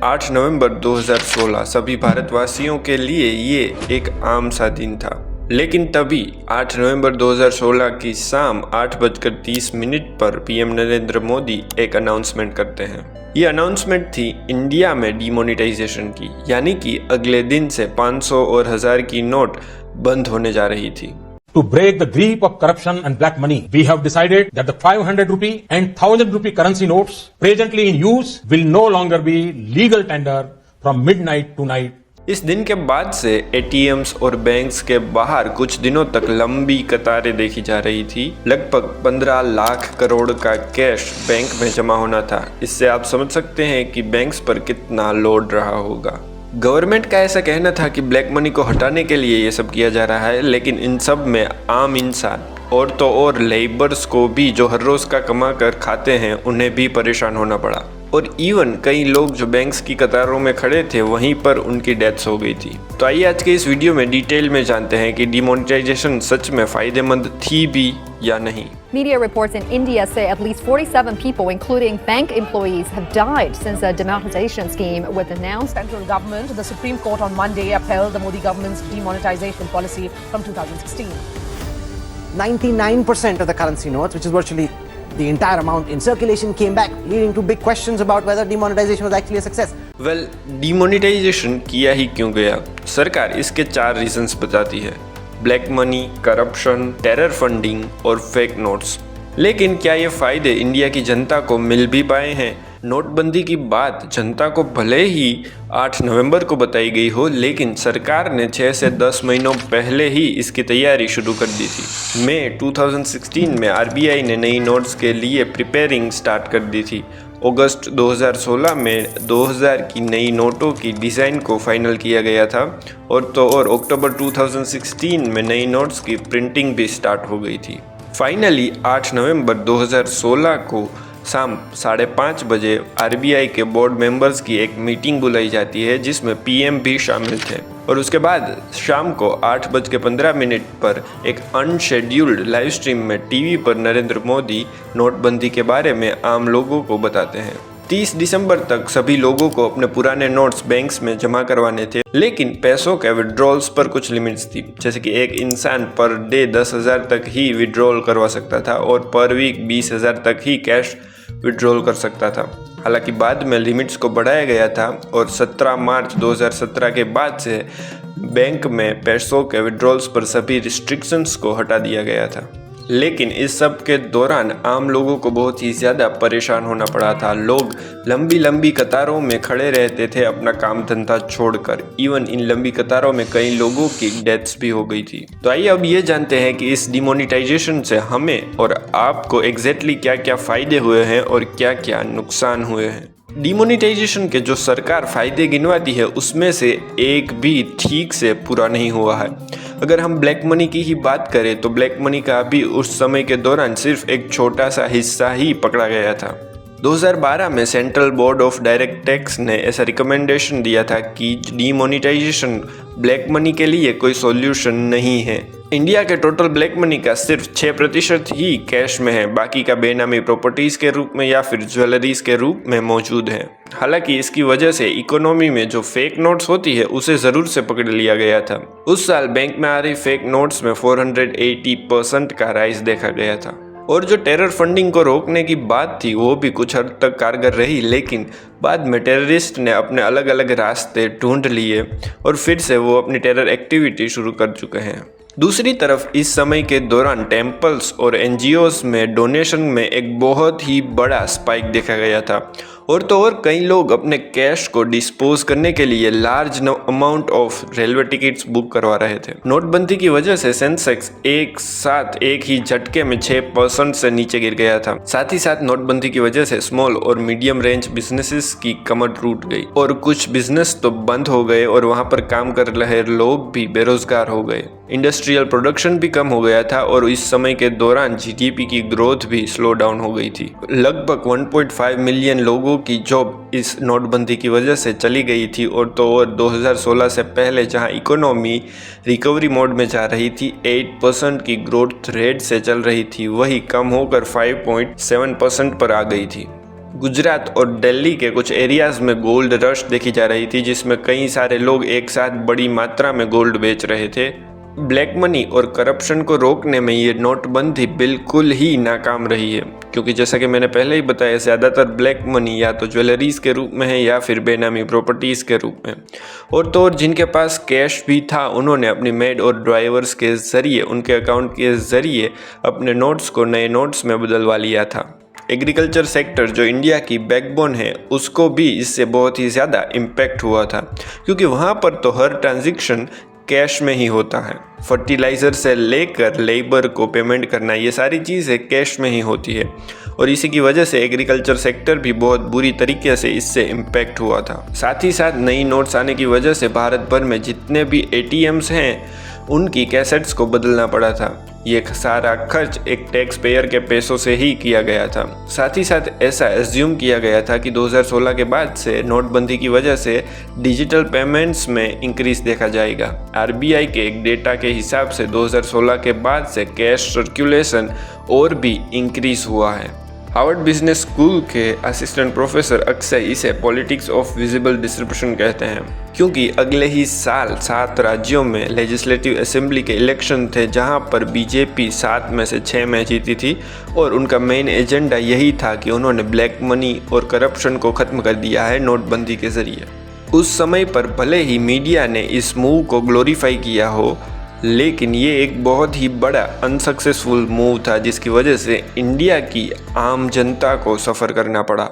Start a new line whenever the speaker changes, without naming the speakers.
8 नवंबर 2016 सभी भारतवासियों के लिए ये एक आम सा दिन था। लेकिन तभी 8 नवंबर 2016 की शाम 8:30 पर पीएम नरेंद्र मोदी एक अनाउंसमेंट करते हैं। ये अनाउंसमेंट थी इंडिया में डिमोनेटाइजेशन की, यानी कि अगले दिन से 500 और 1000 की नोट बंद होने जा रही थी।
To break the grip of corruption and black money, we have decided that the 500 rupee and 1000 rupee currency notes presently in use will no longer be legal tender from midnight to night.
इस दिन के बाद से ATMs और banks के बाहर कुछ दिनों तक लंबी कतारें देखी जा रही थी। लगभग 15 लाख करोड़ का कैश बैंक में जमा होना था। इससे आप समझ सकते हैं कि बैंक्स पर कितना लोड रहा होगा। गवर्नमेंट का ऐसा कहना था कि ब्लैक मनी को हटाने के लिए ये सब किया जा रहा है, लेकिन इन सब में आम इंसान और तो और लेबर्स को भी, जो हर रोज का कमा कर खाते हैं, उन्हें भी परेशान होना पड़ा। और इवन कई लोग जो बैंक्स की कतारों में खड़े थे वहीं पर उनकी डेथ्स हो गई थी। तो आइए आज के इस वीडियो में डिटेल में जानते हैं कि डिमोनेटाइजेशन सच में फायदेमंद थी भी या नहीं।
Media reports in India say at least 47 people, including bank employees, have died since the demonetization scheme was announced.
Central government, the Supreme Court on Monday upheld the Modi government's demonetization policy from 2016.
99% of the currency notes, which is virtually the entire amount in circulation, came back, leading to big questions about whether demonetization was actually a success.
Well, demonetization किया ही क्यों गया? सरकार इसके 4 reasons बताती है: black money, corruption, terror funding और fake notes. लेकिन क्या ये फायदे इंडिया की जनता को मिल भी पाए हैं? नोटबंदी की बात जनता को भले ही 8 नवंबर को बताई गई हो, लेकिन सरकार ने 6 से 10 महीनों पहले ही इसकी तैयारी शुरू कर दी थी। मई 2016 में आरबीआई ने नई नोट्स के लिए प्रिपेयरिंग स्टार्ट कर दी थी। अगस्त 2016 में 2000 की नई नोटों की डिज़ाइन को फाइनल किया गया था और तो और अक्टूबर 2016 में नई नोट्स की प्रिंटिंग भी स्टार्ट हो गई थी। फाइनली 8 नवंबर 2016 को शाम 5:30 बजे आरबीआई के बोर्ड मेंबर्स की एक मीटिंग बुलाई जाती है, जिसमें पीएम भी शामिल थे। और उसके बाद शाम को 8:15 पर एक अनशेड्यूल्ड लाइव स्ट्रीम में टीवी पर नरेंद्र मोदी नोटबंदी के बारे में आम लोगों को बताते हैं। 30 दिसंबर तक सभी लोगों को अपने पुराने नोट्स बैंक्स में जमा करवाने थे, लेकिन पैसों के विड्रॉल्स पर कुछ लिमिट्स थी। जैसे कि एक इंसान पर डे 10,000 तक ही विड्रॉल करवा सकता था और पर वीक 20,000 तक ही कैश विड्रॉल कर सकता था। हालांकि बाद में लिमिट्स को बढ़ाया गया था और 17 मार्च 2017 के बाद से बैंक में पैसों के विड्रॉल्स पर सभी रिस्ट्रिक्शंस को हटा दिया गया था। लेकिन इस सब के दौरान आम लोगों को बहुत ही ज़्यादा परेशान होना पड़ा था। लोग लंबी लंबी कतारों में खड़े रहते थे अपना काम धंधा छोड़कर। इवन इन लंबी कतारों में कई लोगों की डेथ्स भी हो गई थी। तो आइए अब ये जानते हैं कि इस डिमोनेटाइजेशन से हमें और आपको एग्जैक्टली क्या क्या फ़ायदे हुए हैं और क्या क्या नुकसान हुए हैं। डिमोनेटाइजेशन के जो सरकार फ़ायदे गिनवाती है उसमें से एक भी ठीक से पूरा नहीं हुआ है। अगर हम ब्लैक मनी की ही बात करें तो ब्लैक मनी का भी उस समय के दौरान सिर्फ एक छोटा सा हिस्सा ही पकड़ा गया था। 2012 में central board of direct tax ने ऐसा रिकमेंडेशन दिया था कि डिमोनेटाइजेशन ब्लैक मनी के लिए कोई सॉल्यूशन नहीं है। इंडिया के टोटल ब्लैक मनी का सिर्फ 6% ही कैश में है, बाकी का बेनामी प्रॉपर्टीज के रूप में या फिर ज्वेलरीज के रूप में मौजूद है। हालांकि इसकी वजह से इकोनॉमी में जो फेक नोट्स होती है उसे जरूर से पकड़ लिया गया था। उस साल बैंक में आ रही फेक नोट्स में 480% का राइज देखा गया था। और जो टेरर फंडिंग को रोकने की बात थी वो भी कुछ हद तक कारगर रही, लेकिन बाद में टेररिस्ट ने अपने अलग अलग रास्ते ढूंढ लिए और फिर से वो अपनी टेरर एक्टिविटी शुरू कर चुके हैं। दूसरी तरफ इस समय के दौरान टेम्पल्स और एनजीओस में डोनेशन में एक बहुत ही बड़ा स्पाइक देखा गया था और तो और कई लोग अपने कैश को डिस्पोज करने के लिए large amount of railway tickets book करवा रहे थे। नोटबंदी की वजह से सेंसेक्स एक साथ एक ही झटके में 6% से नीचे गिर गया था। साथ ही साथ नोटबंदी की वजह से स्मॉल और मीडियम रेंज बिजनेसेस की कमर टूट गई और कुछ बिजनेस तो बंद हो गए और वहां पर काम कर रहे लोग भी बेरोजगार हो गए। इंडस्ट्रियल प्रोडक्शन भी कम हो गया था और इस समय के दौरान जीडीपी की ग्रोथ भी स्लो डाउन हो गई थी। लगभग 1.5 मिलियन लोगों की जॉब इस नोटबंदी की वजह से चली गई थी और तो और 2016 से पहले जहां इकोनॉमी रिकवरी मोड में जा रही थी, 8% की ग्रोथ रेट से चल रही थी, वही कम होकर 5.7% पर आ गई थी। गुजरात और दिल्ली के कुछ एरियाज में गोल्ड रश देखी जा रही थी, जिसमें कई सारे लोग एक साथ बड़ी मात्रा में गोल्ड बेच रहे थे। ब्लैक मनी और करप्शन को रोकने में ये नोटबंदी बिल्कुल ही नाकाम रही है, क्योंकि जैसा कि मैंने पहले ही बताया, ज़्यादातर ब्लैक मनी या तो ज्वेलरीज के रूप में है या फिर बेनामी प्रॉपर्टीज़ के रूप में। और तो और जिनके पास कैश भी था, उन्होंने अपनी मेड और ड्राइवर्स के ज़रिए, उनके अकाउंट के ज़रिए अपने नोट्स को नए नोट्स में बदलवा लिया था। एग्रीकल्चर सेक्टर जो इंडिया की बैकबोन है, उसको भी इससे बहुत ही ज़्यादा इम्पैक्ट हुआ था, क्योंकि वहाँ पर तो हर ट्रांजैक्शन कैश में ही होता है। फर्टिलाइज़र से लेकर लेबर को पेमेंट करना, ये सारी चीज़ें कैश में ही होती है। और इसी की वजह से एग्रीकल्चर सेक्टर भी बहुत बुरी तरीके से इससे इम्पैक्ट हुआ था। साथ ही साथ नई नोट्स आने की वजह से भारत भर में जितने भी ATMs हैं, उनकी कैसेट्स को बदलना पड़ा था। ये सारा खर्च एक टैक्स पेयर के पैसों से ही किया गया था। साथ ही साथ ऐसा एज्यूम किया गया था कि 2016 के बाद से नोटबंदी की वजह से डिजिटल पेमेंट्स में इंक्रीज देखा जाएगा। RBI के एक डेटा के हिसाब से 2016 के बाद से कैश सर्कुलेशन और भी इंक्रीज हुआ है। हार्वर्ड बिजनेस स्कूल के असिस्टेंट प्रोफेसर अक्षय इसे पॉलिटिक्स ऑफ विजिबल डिस्ट्रीब्यूशन कहते हैं, क्योंकि अगले ही साल 7 राज्यों में लेजिस्लेटिव असेंबली के इलेक्शन थे, जहां पर BJP 7 में से 6 में जीती थी और उनका मेन एजेंडा यही था कि उन्होंने ब्लैक मनी और करप्शन को ख़त्म कर दिया है नोटबंदी के ज़रिए। उस समय पर भले ही मीडिया ने इस मूव को ग्लोरीफाई किया हो, लेकिन ये एक बहुत ही बड़ा अनसक्सेसफुल मूव था, जिसकी वजह से इंडिया की आम जनता को सफ़र करना पड़ा।